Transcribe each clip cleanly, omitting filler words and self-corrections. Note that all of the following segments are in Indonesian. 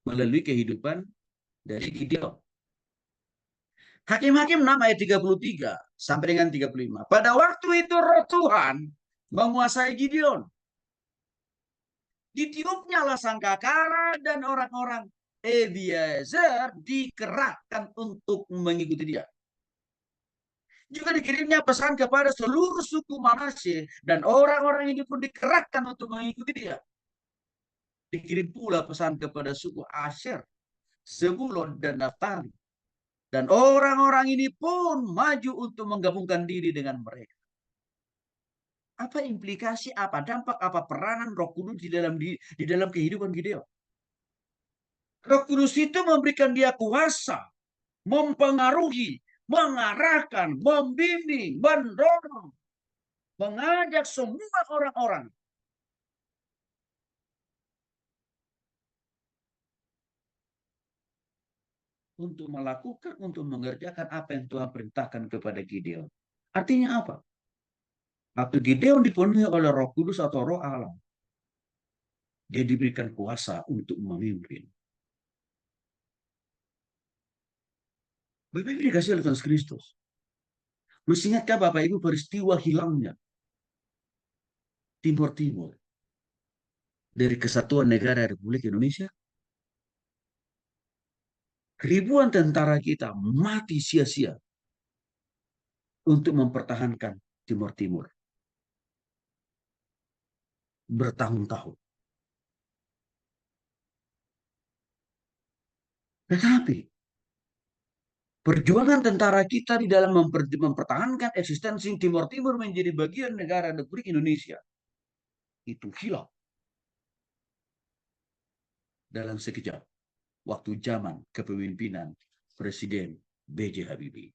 melalui kehidupan dari Gideon. Hakim-Hakim 6 ayat 33 sampai dengan 35. Pada waktu itu roh Tuhan menguasai Gideon. Ditiupnya lah sangkakala dan orang-orang Eliezer dikerahkan untuk mengikuti dia. Juga dikirimnya pesan kepada seluruh suku Manasye dan orang-orang ini pun dikerahkan untuk mengikuti dia. Dikirim pula pesan kepada suku Asher, Zebulon dan Naftali. Dan orang-orang ini pun maju untuk menggabungkan diri dengan mereka. Apa implikasi, apa dampak, apa peranan Roh Kudus di dalam kehidupan Gideon? Roh Kudus itu memberikan dia kuasa, mempengaruhi, mengarahkan, membimbing, mendorong, mengajak semua orang-orang untuk melakukan, untuk mengerjakan apa yang Tuhan perintahkan kepada Gideon. Artinya apa? Waktu Gideon dipenuhi oleh Roh Kudus atau Roh Allah, dia diberikan kuasa untuk memimpin. Bapak Ibu dikasih oleh Tuhan Kristus. Masih ingatkah Bapak Ibu peristiwa hilangnya Timur Timur dari Kesatuan Negara Republik Indonesia? Ribuan tentara kita mati sia-sia untuk mempertahankan Timur Timur bertahun-tahun. Tetapi perjuangan tentara kita di dalam mempertahankan eksistensi Timur Timur menjadi bagian negara Republik Indonesia itu hilang dalam sekejap waktu zaman kepemimpinan Presiden B.J. Habibie.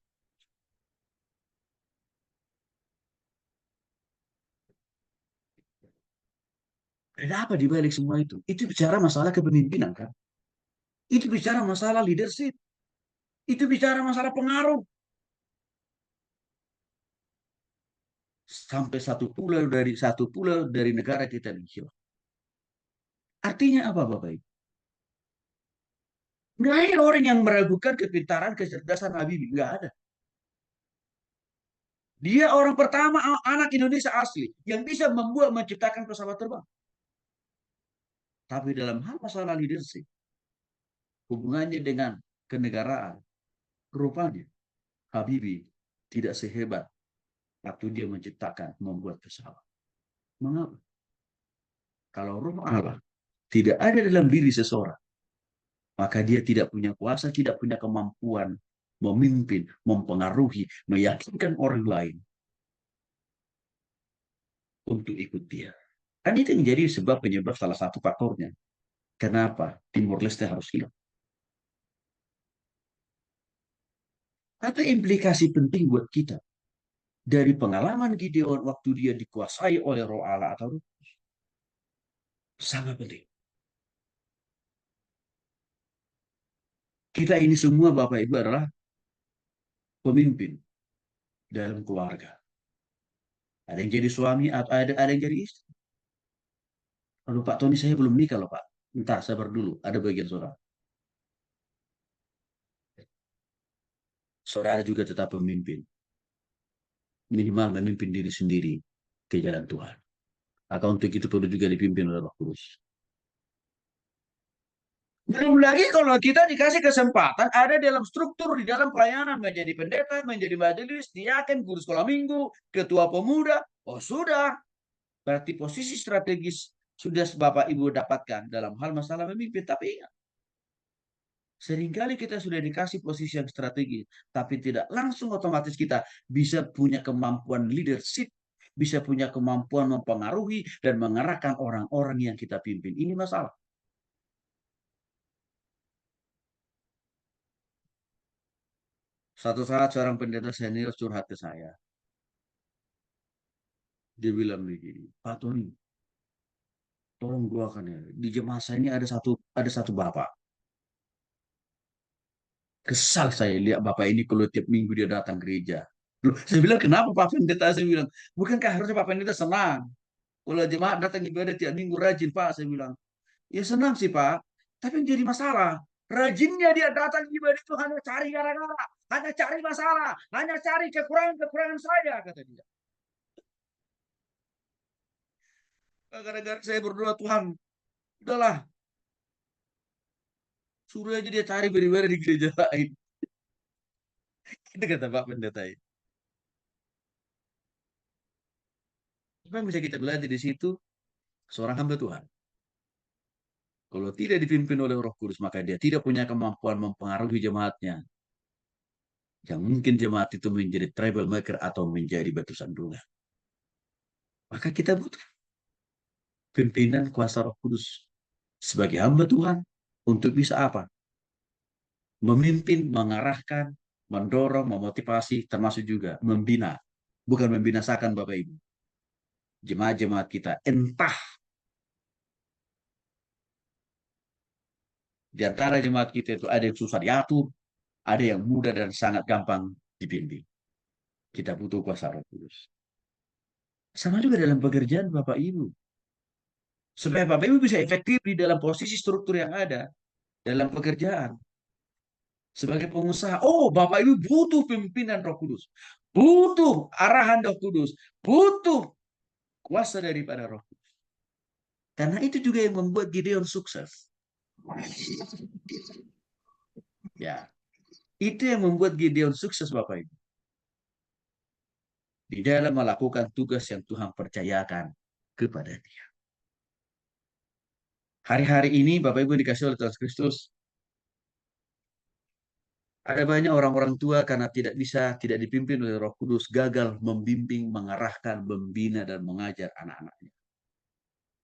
Ada apa di balik semua itu? Itu bicara masalah kepemimpinan kan? Itu bicara masalah leadership. Itu bicara masalah pengaruh. Sampai satu pulau dari negara kita hilang. Artinya apa Bapak Ibu? Nggak ada orang yang meragukan kepintaran, kecerdasan Habibie. Nggak ada. Dia orang pertama anak Indonesia asli yang bisa menciptakan pesawat terbang. Tapi dalam hal masalah leadership, hubungannya dengan kenegaraan, rupanya Habibie tidak sehebat waktu dia menciptakan, membuat pesawat. Mengapa? Kalau roh Allah tidak ada dalam diri seseorang, maka dia tidak punya kuasa, tidak punya kemampuan memimpin, mempengaruhi, meyakinkan orang lain untuk ikut dia. Kan itu menjadi penyebab salah satu faktornya. Kenapa Timor Leste harus hilang? Ada implikasi penting buat kita dari pengalaman Gideon waktu dia dikuasai oleh roh Allah atau roh, sangat penting. Kita ini semua Bapak Ibu adalah pemimpin dalam keluarga. Ada yang jadi suami, ada yang jadi istri. Lalu Pak Tony saya belum nikah loh Pak. Entar sabar dulu, ada bagian saudara. Saudara juga tetap pemimpin. Minimal memimpin diri sendiri ke jalan Tuhan. Maka untuk itu perlu juga dipimpin oleh Roh Kudus. Belum lagi kalau kita dikasih kesempatan ada dalam struktur, di dalam pelayanan, menjadi pendeta, menjadi majelis, diaken, guru sekolah minggu, ketua pemuda. Oh sudah, berarti posisi strategis sudah Bapak Ibu dapatkan dalam hal masalah memimpin. Tapi ingat, seringkali kita sudah dikasih posisi yang strategis, tapi tidak langsung otomatis kita bisa punya kemampuan leadership, bisa punya kemampuan mempengaruhi dan mengarahkan orang-orang yang kita pimpin. Ini masalah. Satu saat seorang pendeta senior curhat ke saya. Dia bilang begini, Pak Tony, tolong doakan ya. Di jemaah saya ini ada satu bapak. Kesal saya lihat bapak ini kalau tiap minggu dia datang gereja. Loh, saya bilang kenapa Pak Pendeta? Saya bilang, bukankah harusnya Pak Pendeta senang kalau jemaat datang ibadah tiap minggu rajin Pak? Saya bilang, ya senang sih Pak. Tapi yang jadi masalah, rajinnya dia datang ibadah itu hanya cari gara-gara, hanya cari masalah, hanya cari kekurangan-kekurangan saya, kata dia. Gara-gara saya berdoa, Tuhan, udahlah, suruh aja dia cari beribadah di gereja lain. Itu kata Pak Pendeta. Apa yang bisa kita belajar di situ? Seorang hamba Tuhan. Kalau tidak dipimpin oleh Roh Kudus, maka dia tidak punya kemampuan mempengaruhi jemaatnya. Yang mungkin jemaat itu menjadi troublemaker atau menjadi batu sandungan. Maka kita butuh pimpinan kuasa Roh Kudus sebagai hamba Tuhan untuk bisa apa? Memimpin, mengarahkan, mendorong, memotivasi, termasuk juga membina. Bukan membinasakan Bapak Ibu. Jemaat-jemaat kita. Entah di antara jemaat kita itu ada yang susah diatur, ada yang mudah dan sangat gampang dibimbing. Kita butuh kuasa Roh Kudus. Sama juga dalam pekerjaan Bapak Ibu. Supaya Bapak Ibu bisa efektif di dalam posisi struktur yang ada dalam pekerjaan. Sebagai pengusaha, oh Bapak Ibu butuh pimpinan Roh Kudus. Butuh arahan Roh Kudus. Butuh kuasa daripada Roh Kudus. Karena itu juga yang membuat Gideon sukses. Ya, itu yang membuat Gideon sukses Bapak Ibu. Di dalam melakukan tugas yang Tuhan percayakan kepada dia. Hari-hari ini Bapak Ibu dikasih oleh Tuhan Kristus, ada banyak orang-orang tua karena tidak dipimpin oleh Roh Kudus, gagal membimbing, mengarahkan, membina, dan mengajar anak-anaknya.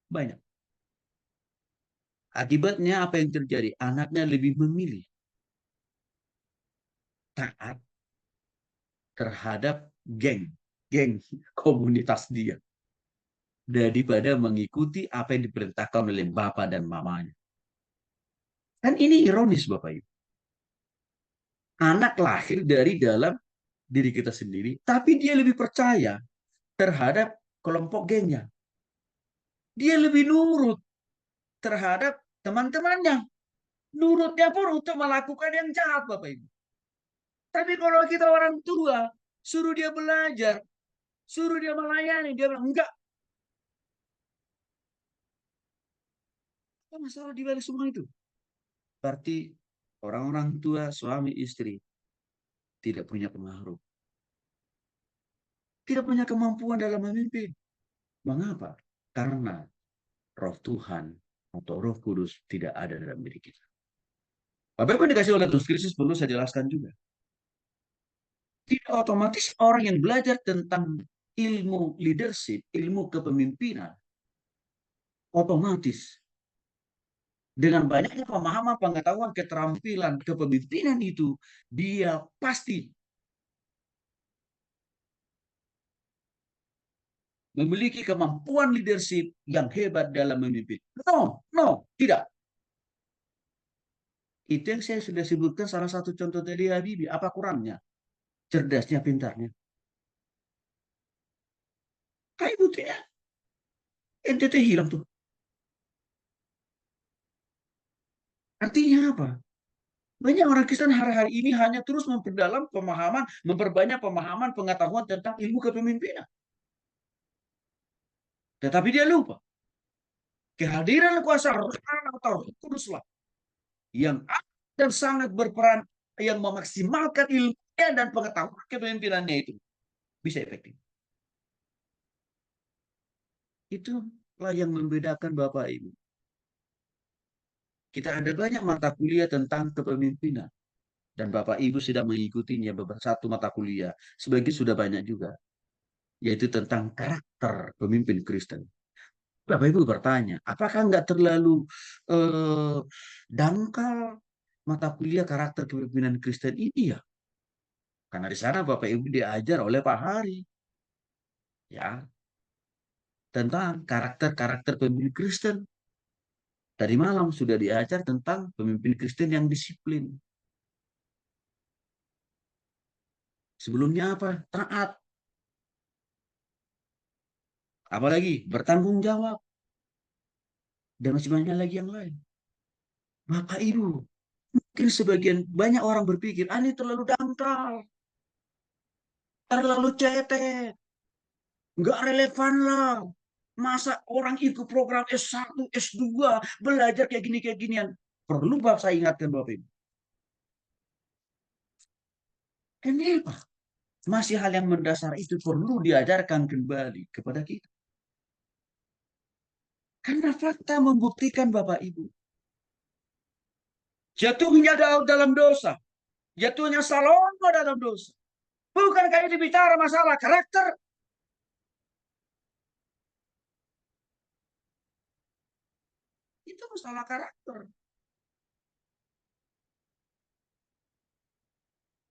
Banyak. Akibatnya apa yang terjadi? Anaknya lebih memilih taat terhadap geng komunitas dia daripada mengikuti apa yang diperintahkan oleh bapak dan mamanya. Kan ini ironis Bapak Ibu. Anak lahir dari dalam diri kita sendiri, tapi dia lebih percaya terhadap kelompok gengnya. Dia lebih nurut terhadap teman-temannya. Nurutnya pun untuk melakukan yang jahat, Bapak Ibu. Tapi kalau kita orang tua, suruh dia belajar, suruh dia melayani, dia bilang, enggak. Apa masalah di balik semua itu? Berarti orang-orang tua, suami, istri, tidak punya pengaruh. Tidak punya kemampuan dalam memimpin. Mengapa? Karena roh Tuhan atau roh kudus tidak ada dalam diri kita. Bapak Ibu dikasih oleh Tuhan Kristus perlu saya jelaskan juga. Tidak otomatis orang yang belajar tentang ilmu leadership, ilmu kepemimpinan, otomatis dengan banyaknya pemahaman, pengetahuan, keterampilan, kepemimpinan itu, dia pasti memiliki kemampuan leadership yang hebat dalam memimpin. No, no, tidak. Itu yang saya sudah sebutkan salah satu contoh tadi Habibie. Apa kurangnya? Cerdasnya, pintarnya. Kayak buktinya. NTT hilang tuh. Artinya apa? Banyak orang Kristen hari-hari ini hanya terus memperdalam pemahaman, memperbanyak pemahaman, pengetahuan tentang ilmu kepemimpinan. Tetapi dia lupa. Kehadiran kuasa roh atau roh kuduslah yang dan sangat berperan yang memaksimalkan ilmunya dan pengetahuan kepemimpinannya itu bisa efektif. Itulah yang membedakan Bapak Ibu. Kita ada banyak mata kuliah tentang kepemimpinan. Dan Bapak Ibu sudah mengikutinya beberapa satu mata kuliah. Sebagian sudah banyak juga. Yaitu tentang karakter pemimpin Kristen. Bapak Ibu bertanya, apakah nggak terlalu eh, dangkal mata kuliah karakter kepemimpinan Kristen ini ya? Karena di sana Bapak Ibu diajar oleh Pak Hari. Ya, tentang karakter-karakter pemimpin Kristen. Tadi malam sudah diajar tentang pemimpin Kristen yang disiplin. Sebelumnya apa? Taat. Apalagi bertanggung jawab. Dan masih banyak lagi yang lain. Bapak Ibu, mungkin sebagian banyak orang berpikir, ah ini terlalu dangkal, terlalu cetek, nggak relevan lah. Masa orang ikut program S1, S2, belajar kayak ginian. Perlu Bapak saya ingatkan Bapak Ibu. Kenapa? Masih hal yang mendasar itu perlu diajarkan kembali kepada kita. Karena fakta membuktikan Bapak Ibu. Jatuhnya dalam dosa. Jatuhnya Salomo dalam dosa. Bukankah itu bicara masalah karakter? Itu masalah karakter.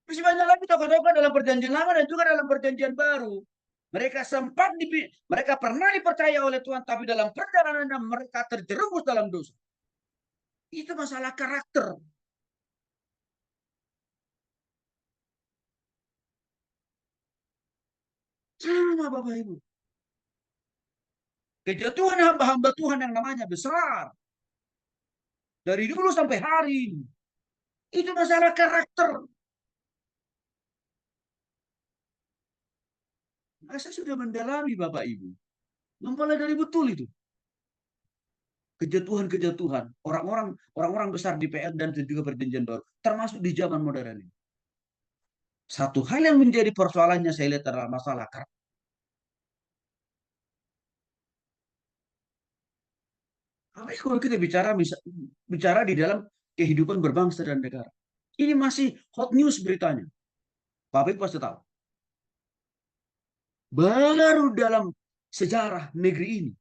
Masih banyak lagi tokoh-tokoh dalam perjanjian lama dan juga dalam perjanjian baru. Mereka mereka pernah dipercaya oleh Tuhan, tapi dalam perjalanan mereka terjerumus dalam dosa. Itu masalah karakter. Sama Bapak Ibu. Kejatuhan hamba-hamba Tuhan yang namanya besar. Dari dulu sampai hari ini. Itu masalah karakter. Saya sudah mendalami Bapak Ibu. Mempelajari betul itu. Kejatuhan-kejatuhan orang-orang besar di PL dan juga perjanjian baru. Termasuk di zaman modern ini. Satu hal yang menjadi persoalannya saya lihat adalah masalah karakter. Tapi kalau kita bicara di dalam kehidupan berbangsa dan negara. Ini masih hot news beritanya. Bapak Ibu pasti tahu. Baru dalam sejarah negeri ini,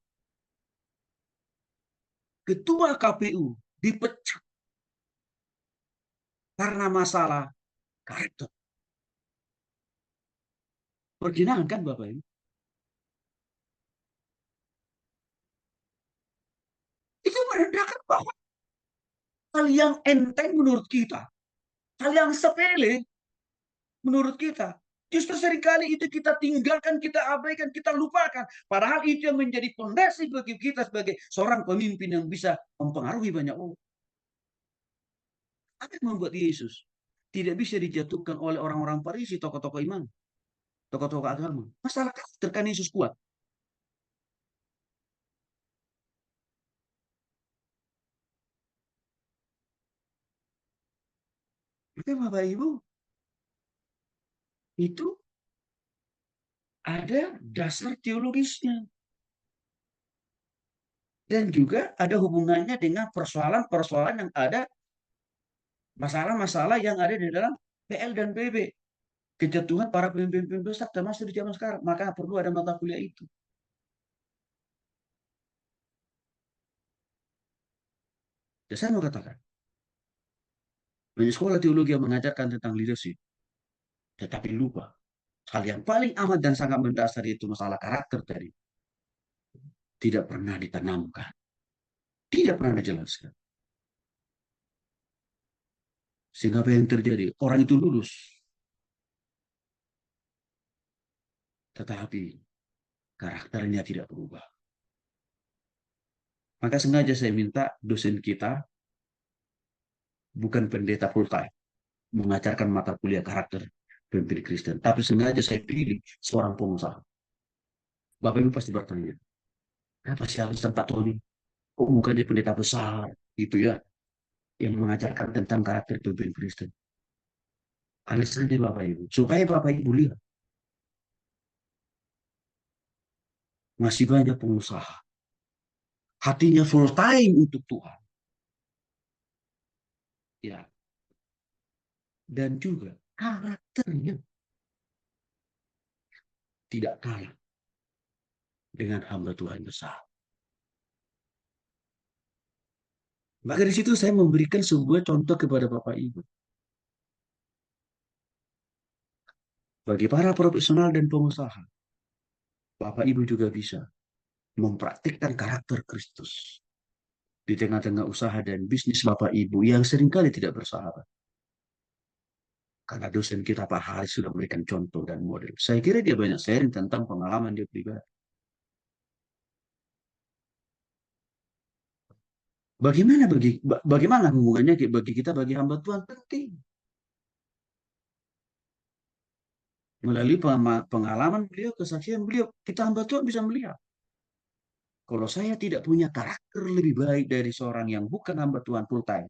ketua KPU dipecat karena masalah karakter. Perjinahan kan Bapak Ibu? Itu menandakan bahwa hal yang enteng menurut kita, hal yang sepele menurut kita, justru seringkali itu kita tinggalkan, kita abaikan, kita lupakan. Padahal itu yang menjadi fondasi bagi kita sebagai seorang pemimpin yang bisa mempengaruhi banyak orang. Apa yang membuat Yesus tidak bisa dijatuhkan oleh orang-orang Farisi, tokoh-tokoh iman, tokoh-tokoh agama? Masalah karakter kan Yesus kuat. Oke Bapak Ibu, itu ada dasar teologisnya. Dan juga ada hubungannya dengan persoalan-persoalan yang ada, masalah-masalah yang ada di dalam PL dan PB. Kejatuhan para pemimpin besar termasuk di zaman sekarang. Maka perlu ada mata kuliah itu. Dan saya mau katakan, banyak sekolah teologi yang mengajarkan tentang leadership, tetapi lupa. Hal yang paling amat dan sangat mendasar itu masalah karakter tadi. Tidak pernah ditanamkan. Tidak pernah dijelaskan. Sehingga apa yang terjadi? Orang itu lulus. Tetapi karakternya tidak berubah. Maka sengaja saya minta dosen kita, bukan pendeta full time, mengajarkan mata kuliah karakter pemimpin Kristen. Tapi sengaja saya pilih seorang pengusaha. Bapak Ibu pasti bertanya, apa sih alasan Pak Tony? Oh, bukannya pendeta besar, gitu ya, yang mengajarkan tentang karakter pemimpin Kristen. Alasannya Bapak Ibu, supaya Bapak Ibu lihat, masih banyak pengusaha. Hatinya full time untuk Tuhan. Ya, dan juga karakternya tidak kalah dengan hamba Tuhan besar. Maka di situ saya memberikan sebuah contoh kepada Bapak Ibu. Bagi para profesional dan pengusaha, Bapak Ibu juga bisa mempraktikkan karakter Kristus di tengah-tengah usaha dan bisnis Bapak Ibu yang seringkali tidak bersahabat. Karena dosen kita Pak Haris sudah memberikan contoh dan model. Saya kira dia banyak sharing tentang pengalaman dia pribadi. Bagaimana hubungannya bagi kita bagi hamba Tuhan penting. Melalui pengalaman beliau, kesaksian beliau, kita hamba Tuhan bisa melihat. Kalau saya tidak punya karakter lebih baik dari seorang yang bukan hamba Tuhan full time,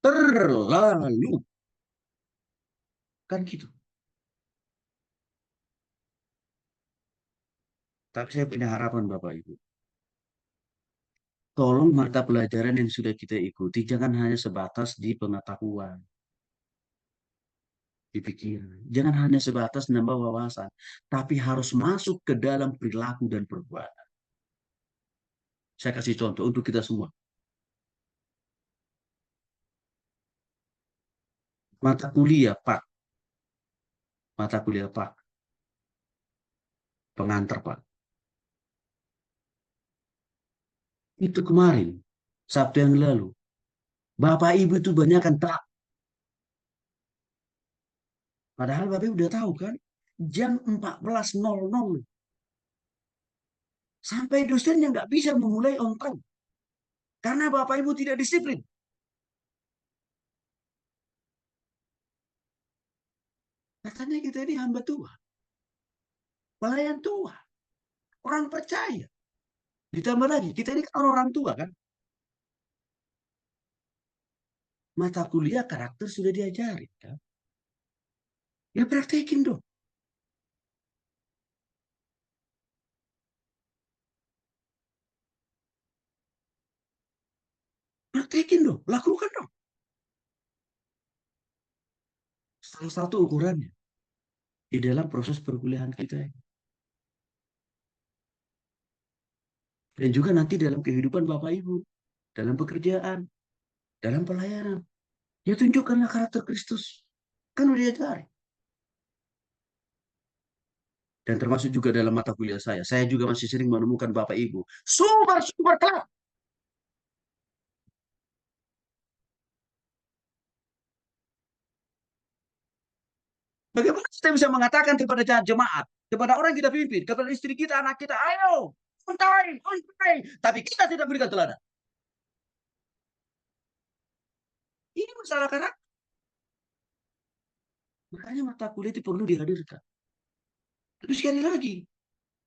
terlalu kan gitu. Tapi saya punya harapan Bapak Ibu. Tolong mata pelajaran yang sudah kita ikuti jangan hanya sebatas di pengetahuan, di pikiran. Jangan hanya sebatas nambah wawasan, tapi harus masuk ke dalam perilaku dan perbuatan. Saya kasih contoh untuk kita semua. Mata kuliah, Pak. Mata kuliah, Pak. Pengantar, Pak. Itu kemarin, Sabtu yang lalu. Bapak Ibu itu banyak kan, Pak. Padahal Bapak Ibu udah tahu kan, jam 14.00 sampai dosennya nggak bisa memulai on time. Karena Bapak Ibu tidak disiplin. Katanya kita ini hamba Tuhan, pelayan Tuhan, orang percaya. Ditambah lagi, kita ini kan orang tua kan. Mata kuliah karakter sudah diajarin kan. Ya praktekin dong. Praktekin dong. Lakukan dong. Salah satu ukurannya di dalam proses perkuliahan kita. Dan juga nanti dalam kehidupan Bapak Ibu. Dalam pekerjaan. Dalam pelayanan. Ya tunjukkanlah karakter Kristus. Kan udah diajarin. Dan termasuk juga dalam mata kuliah saya. Saya juga masih sering menemukan Bapak Ibu. Super kelas. Bagaimana kita bisa mengatakan kepada jemaat, kepada orang yang kita pimpin, kepada istri kita, anak kita, ayo, on time, on time. Tapi kita tidak berikan teladan. Ini masalah karakter. Makanya mata kuliah itu perlu dihadirkan. Tapi sekali lagi,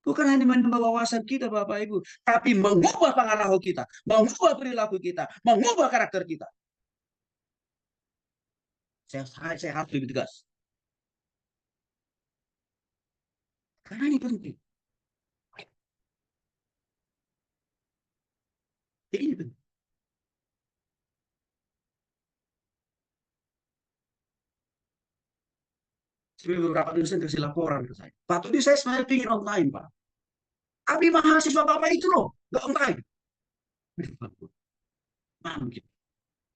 bukan hanya menambah wawasan kita, Bapak Ibu, tapi mengubah pengalaman kita, mengubah perilaku kita, mengubah karakter kita. Saya harus lebih tegas. Karena ini penting. Ini penting. Sebenarnya beberapa dosen kasih laporan ke saya. Pak, tadi saya sebenarnya ingin on time, Pak. Tapi mahasiswa Bapak itu loh, nggak on time. Nah, mungkin.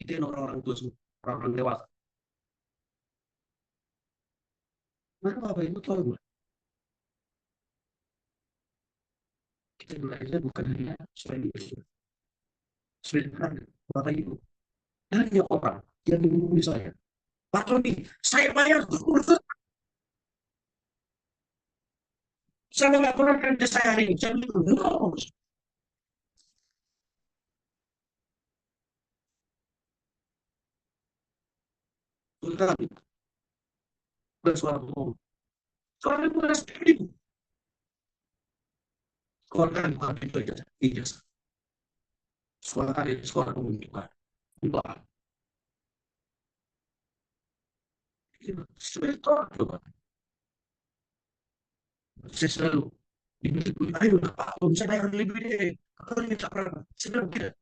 Itu yang orang-orang tua semua, orang-orang dewasa. Maka Bapak Ibu tahu nggak? Kita belajar bukan hanya supaya diberitahu. Sebenarnya Bapak Ibu, hanya orang yang menghubungi saya. Pak Tony, saya bayar 10 juta. Saya nggak pernah kerja saya hari ini. Saya bilang, no. Sudah, sudah suara bohong. Soalnya bukan seperti itu. Sekolah kan bukan itu aja. Ijazah. Sekolah kan itu sekolah umum juga. Bukan. Seperti itu coba. Saya selalu dibeli, ayo Pak, saya bayar lebih deh. Kalau ini tak pernah. Saya bilang tidak.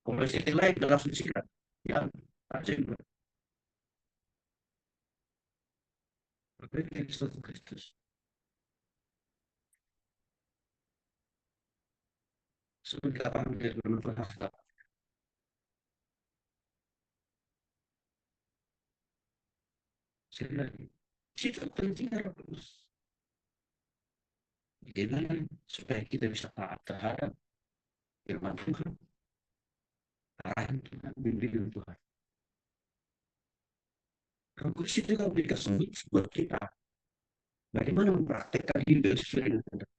Komisi lain udah langsung disikat. Ya, aja juga. Berbeda Kristus Kristus. Seperti apa menjadi bermanfaat. Sekali lagi, situ pentingnya terus. Bagaimana supaya kita bisa taat terhadap firman Tuhan, arahan Tuhan, bimbingan Tuhan. Fokus itu juga memberikan solusi buat kita. Bagaimana mempraktekkan hidup sesuai dengan kehendak.